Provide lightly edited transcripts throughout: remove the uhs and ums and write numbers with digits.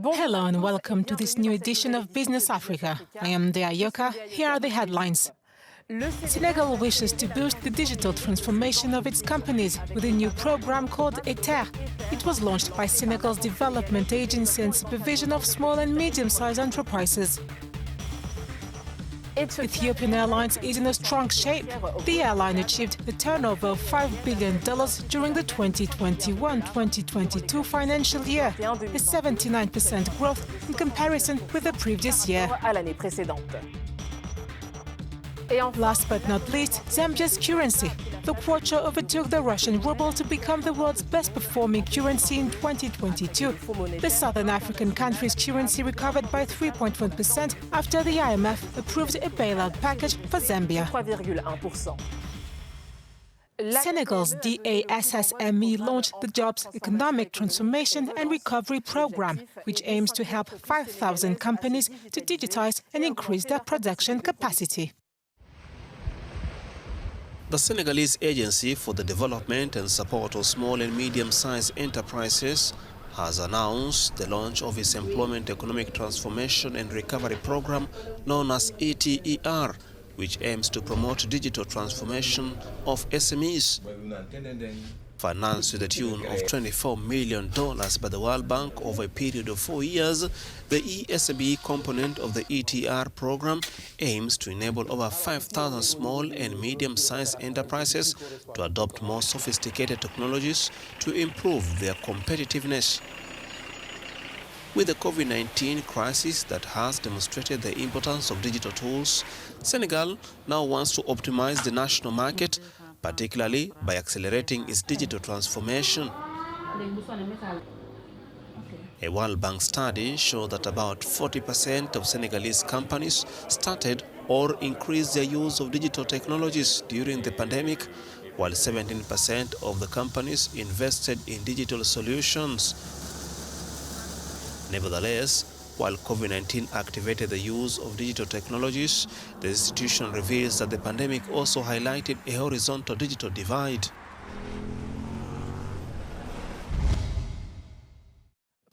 Hello and welcome to this new edition of Business Africa. I am Dea Yoka. Here are the headlines. Senegal wishes to boost the digital transformation of its companies with a new program called ETER. It was launched by Senegal's Development Agency and Supervision of Small and Medium-Sized Enterprises. Ethiopian Airlines is in a strong shape. The airline achieved a turnover of $5 billion during the 2021-2022 financial year, a 79% growth in comparison with the previous year. Last but not least, Zambia's currency. The kwacha overtook the Russian ruble to become the world's best-performing currency in 2022. The southern African country's currency recovered by 3.1% after the IMF approved a bailout package for Zambia. Senegal's DASSME launched the Jobs Economic Transformation and Recovery Program, which aims to help 5,000 companies to digitize and increase their production capacity. The Senegalese Agency for the Development and Support of Small and Medium-Sized Enterprises has announced the launch of its Employment Economic Transformation and Recovery Program known as ETER, which aims to promote digital transformation of SMEs. Financed to the tune of $24 million by the World Bank over a period of 4 years, the ESB component of the ETR program aims to enable over 5,000 small and medium-sized enterprises to adopt more sophisticated technologies to improve their competitiveness. With the COVID-19 crisis that has demonstrated the importance of digital tools, Senegal now wants to optimize the national market, particularly by accelerating its digital transformation. A World Bank study showed that about 40% of Senegalese companies started or increased their use of digital technologies during the pandemic, while 17% of the companies invested in digital solutions. Nevertheless, while COVID-19 activated the use of digital technologies, the institution reveals that the pandemic also highlighted a horizontal digital divide.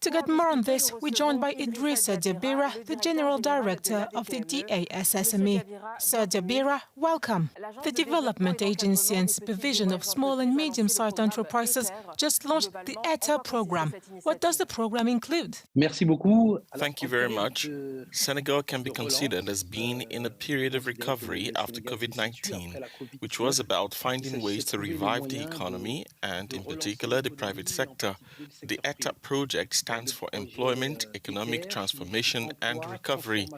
To get more on this, we're joined by Idrissa Jabira, the General Director of the DASSME. Sir Jabira, welcome. The Development Agency and Supervision of Small and Medium-Sized Enterprises just launched the ETER program. What does the program include? Thank you very much. Senegal can be considered as being in a period of recovery after COVID-19, which was about finding ways to revive the economy and, in particular, the private sector. The ETER project stands for Employment, Economic Transformation and Recovery.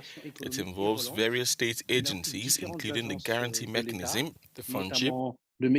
It involves various state agencies, including the Guarantee Mechanism, the FONGIP, the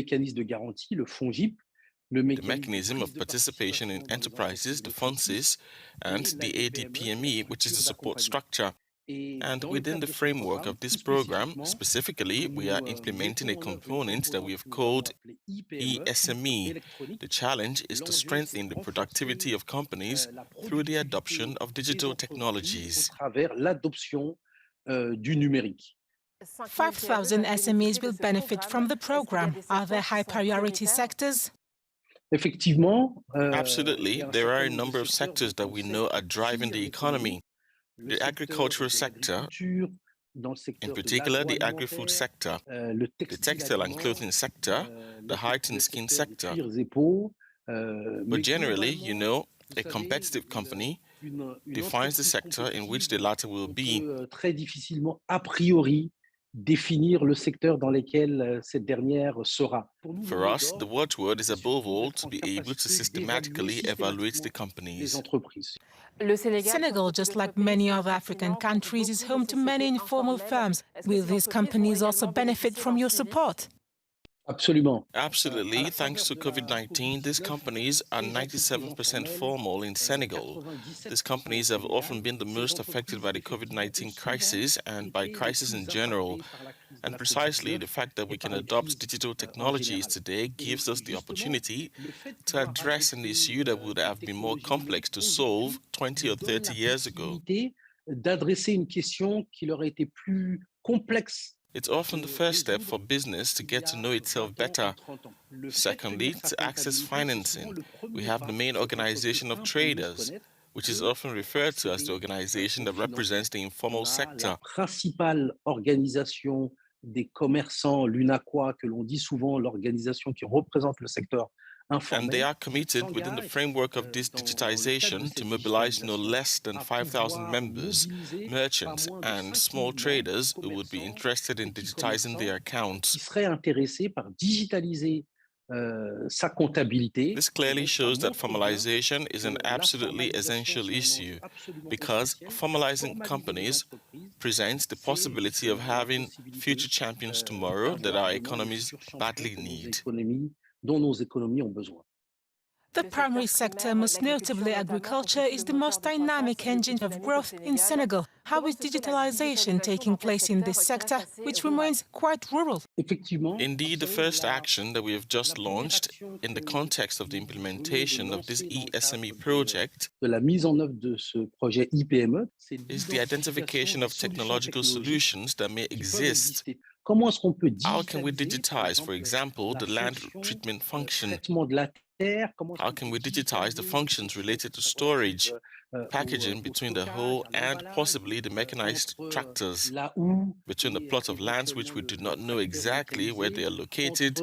Mechanism of Participation in Enterprises, the FONSIS, and the ADPME, which is the support structure. And within the framework of this program, specifically, we are implementing a component that we have called ESME. The challenge is to strengthen the productivity of companies through the adoption of digital technologies. 5,000 SMEs will benefit from the program. Are there high priority sectors? Absolutely. There are a number of sectors that we know are driving the economy. The agricultural sector, in particular the agri-food sector, the textile and clothing sector, the height and skin sector. But generally, a competitive company defines the sector in which the latter will be. For us, the watchword is above all to be able to systematically evaluate the companies. Senegal, just like many other African countries, is home to many informal firms. Will these companies also benefit from your support? Absolutely. Thanks to COVID-19, these companies are 97% formal in Senegal. These companies have often been the most affected by the COVID-19 crisis and by crisis in general. And precisely the fact that we can adopt digital technologies today gives us the opportunity to address an issue that would have been more complex to solve 20 or 30 years ago. It's often the first step for business to get to know itself better. Secondly, to access financing, we have the main organization of traders, which is often referred to as the organization that represents the informal sector. La principale organisation des commerçants, l'UNACOIS, que l'on dit souvent l'organisation qui représente le secteur informel. And they are committed within the framework of this digitization to mobilize no less than 5,000 members, merchants and small traders who would be interested in digitizing their accounts. Qui seraient intéressés par digitaliser sa comptabilité. This clearly shows that formalization is an absolutely essential issue because formalizing companies presents the possibility of having future champions tomorrow that our economies badly need. Dont nos économies ont besoin. The primary sector, most notably agriculture, is the most dynamic engine of growth in Senegal. How is digitalization taking place in this sector, which remains quite rural? Indeed, the first action that we have just launched in the context of the implementation of this SME project is the identification of technological solutions that may exist. How can we digitize, for example, the land treatment function? How can we digitize the functions related to storage, packaging between the hoe and possibly the mechanized tractors, between the plot of lands which we do not know exactly where they are located,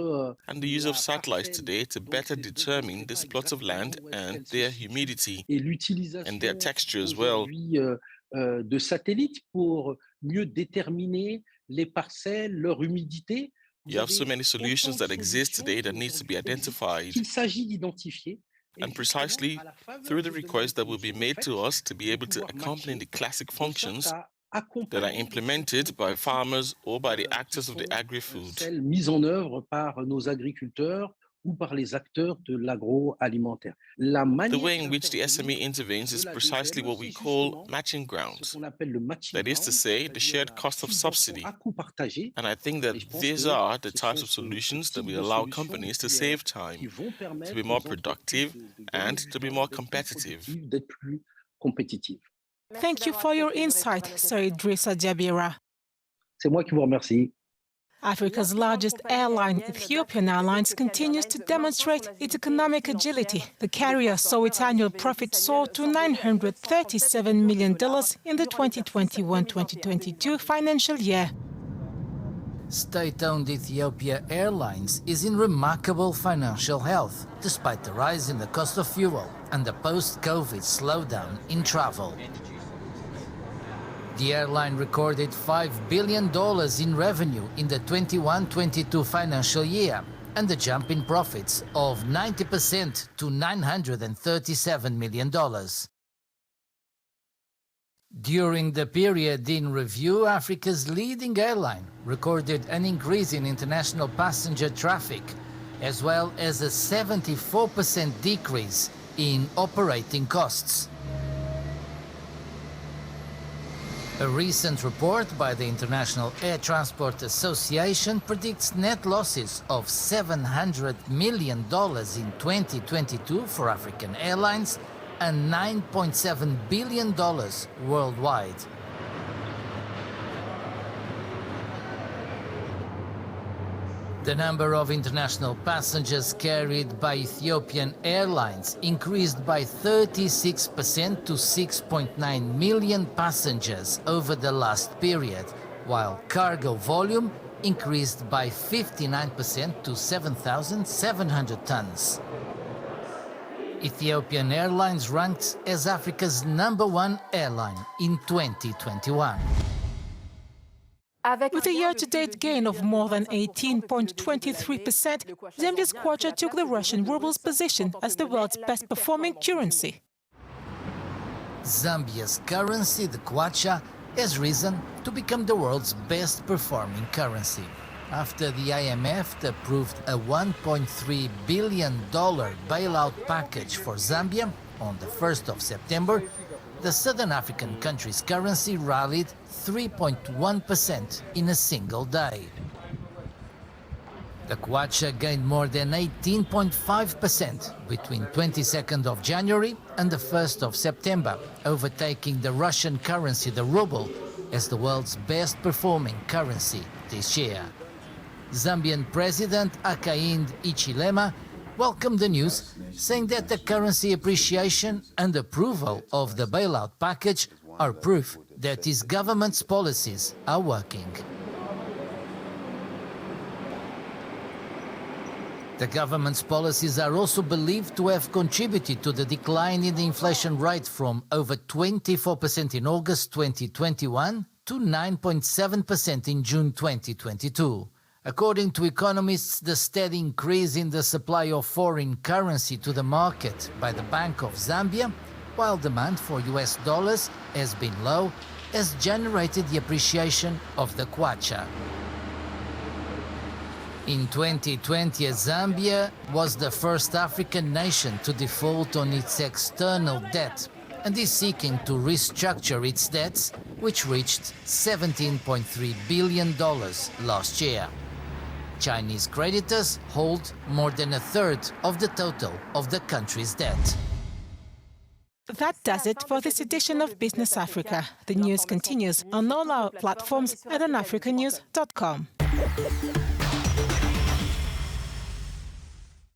and the use of satellites today to better determine this plot of land and their humidity and their texture as well. De satellites pour mieux déterminer les parcelles, leur humidité. You have so many solutions that exist today that needs to be identified. And precisely through the request that will be made to us to be able to accompany the classic functions that are implemented by farmers or by the actors of the agri-food. Mise en œuvre par nos agriculteurs ou par les acteurs de l'agroalimentaire. The way in which the SME intervenes is precisely what we call matching grounds. That is to say, the shared cost of subsidy. And I think that these are the types of solutions that will allow companies to save time, to be more productive, and to be more competitive. Thank you for your insight, Sir Idrissa Jabira. C'est moi qui vous remercie. Africa's largest airline, Ethiopian Airlines, continues to demonstrate its economic agility. The carrier saw its annual profit soar to $937 million in the 2021-2022 financial year. State-owned Ethiopia Airlines is in remarkable financial health, despite the rise in the cost of fuel and the post-COVID slowdown in travel. The airline recorded $5 billion in revenue in the 21-22 financial year and a jump in profits of 90% to $937 million. During the period in review, Africa's leading airline recorded an increase in international passenger traffic, as well as a 74% decrease in operating costs. A recent report by the International Air Transport Association predicts net losses of $700 million in 2022 for African airlines and $9.7 billion worldwide. The number of international passengers carried by Ethiopian Airlines increased by 36% to 6.9 million passengers over the last period, while cargo volume increased by 59% to 7,700 tons. Ethiopian Airlines ranked as Africa's #1 airline in 2021. With a year-to-date gain of more than 18.23%, Zambia's kwacha took the Russian ruble's position as the world's best-performing currency. Zambia's currency, the kwacha, has risen to become the world's best-performing currency. After the IMF approved a $1.3 billion bailout package for Zambia on the 1st of September, the Southern African country's currency rallied 3.1% in a single day. The kwacha gained more than 18.5% between 22nd of January and the 1st of September, overtaking the Russian currency, the ruble, as the world's best performing currency this year. Zambian President Hakainde Hichilema welcomed the news, saying that the currency appreciation and approval of the bailout package are proof that his government's policies are working. The government's policies are also believed to have contributed to the decline in the inflation rate from over 24% in August 2021 to 9.7% in June 2022. According to economists, the steady increase in the supply of foreign currency to the market by the Bank of Zambia, while demand for US dollars has been low, has generated the appreciation of the kwacha. In 2020, Zambia was the first African nation to default on its external debt and is seeking to restructure its debts, which reached $17.3 billion last year. Chinese creditors hold more than a third of the total of the country's debt. That does it for this edition of Business Africa. The news continues on all our platforms and on africanews.com.